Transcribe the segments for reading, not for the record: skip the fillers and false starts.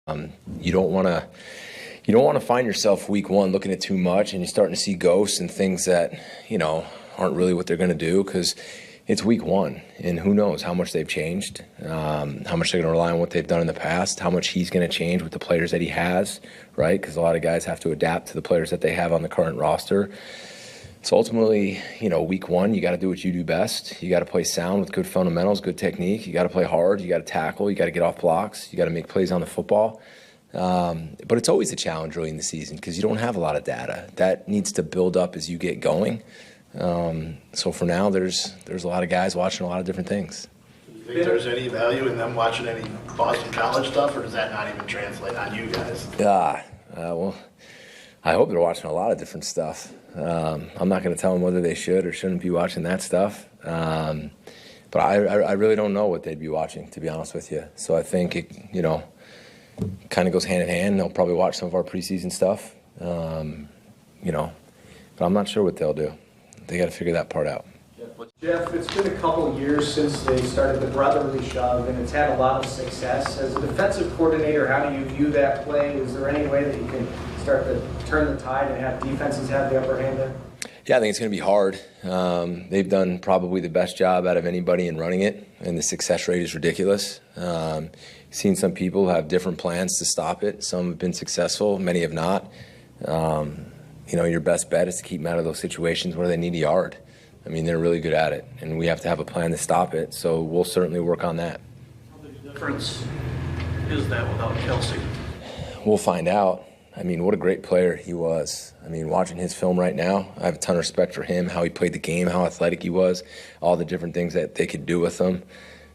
You don't want to find yourself week one looking at too much and you're starting to see ghosts and things that aren't really what they're going to do, because it's week one and who knows how much they've changed, how much they're going to rely on what they've done in the past, how much he's going to change with the players that he has, right? Because a lot of guys have to adapt to the players that they have on the current roster. So ultimately, week one, you got to do what you do best. You got to play sound with good fundamentals, good technique. You got to play hard. You got to tackle. You got to get off blocks. You got to make plays on the football. But it's always a challenge early in the season because you don't have a lot of data. That needs to build up as you get going. So for now, there's a lot of guys watching a lot of different things. Do you think there's any value in them watching any Boston College stuff, or does that not even translate on you guys? Well, I hope they're watching a lot of different stuff. I'm not going to tell them whether they should or shouldn't be watching that stuff. But I really don't know what they'd be watching, to be honest with you. So I think it, kind of goes hand in hand. They'll probably watch some of our preseason stuff, but I'm not sure what they'll do. They got to figure that part out. Jeff, it's been a couple years since they started the brotherly shove, and it's had a lot of success. As a defensive coordinator, how do you view that play? Is there any way that you can start to turn the tide and have defenses have the upper hand there? Yeah, I think it's going to be hard. They've done probably the best job out of anybody in running it, and the success rate is ridiculous. Seen some people have different plans to stop it. Some have been successful, many have not. Your best bet is to keep them out of those situations where they need a yard. I mean, they're really good at it, and we have to have a plan to stop it, so we'll certainly work on that. How big a difference is that without Kelce? We'll find out. I mean, what a great player he was. I mean, watching his film right now, I have a ton of respect for him, how he played the game, how athletic he was, all the different things that they could do with him.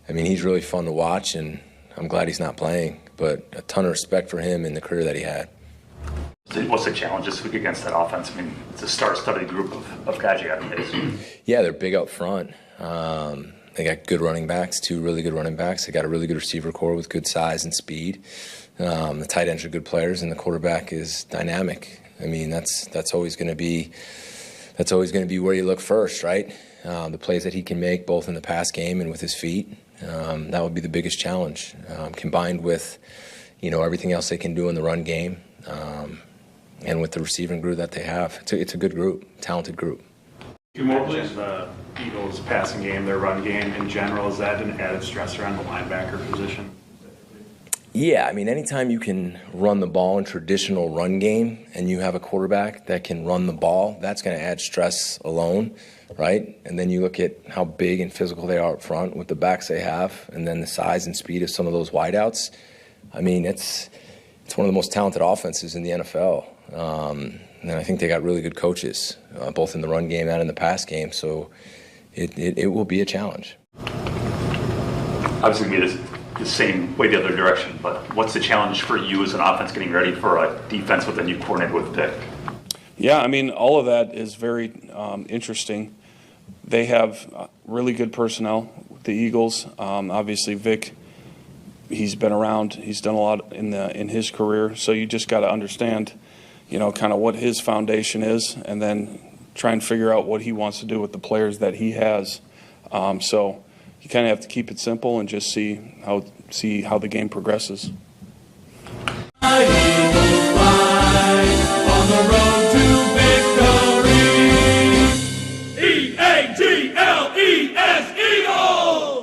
I mean, he's really fun to watch, and I'm glad he's not playing, but a ton of respect for him and the career that he had. What's the challenge this week against that offense? I mean, it's a star-studded group of guys you got in base. Yeah, they're big up front. They got good running backs, two really good running backs. They got a really good receiver core with good size and speed. The tight ends are good players, and the quarterback is dynamic. I mean, that's always going to be where you look first, right? The plays that he can make, both in the pass game and with his feet, that would be the biggest challenge. Combined with, everything else they can do in the run game, and with the receiving group that they have, it's a good group, talented group. You mentioned the Eagles' passing game, their run game in general. Is that an added stressor on the linebacker position? Yeah, I mean, anytime you can run the ball in traditional run game and you have a quarterback that can run the ball, that's going to add stress alone, right? And then you look at how big and physical they are up front with the backs they have, and then the size and speed of some of those wideouts. I mean, it's one of the most talented offenses in the NFL. And I think they got really good coaches, both in the run game and in the pass game. So it will be a challenge. Obviously, it is the same way the other direction, but what's the challenge for you as an offense getting ready for a defense with a new coordinator with Vic? Yeah, I mean, all of that is very interesting. They have really good personnel, the Eagles. Obviously, Vic, he's been around. He's done a lot in his career. So you just got to understand, kind of what his foundation is, and then try and figure out what he wants to do with the players that he has. So you kind of have to keep it simple and just see how the game progresses. On the road to victory. EAGLES.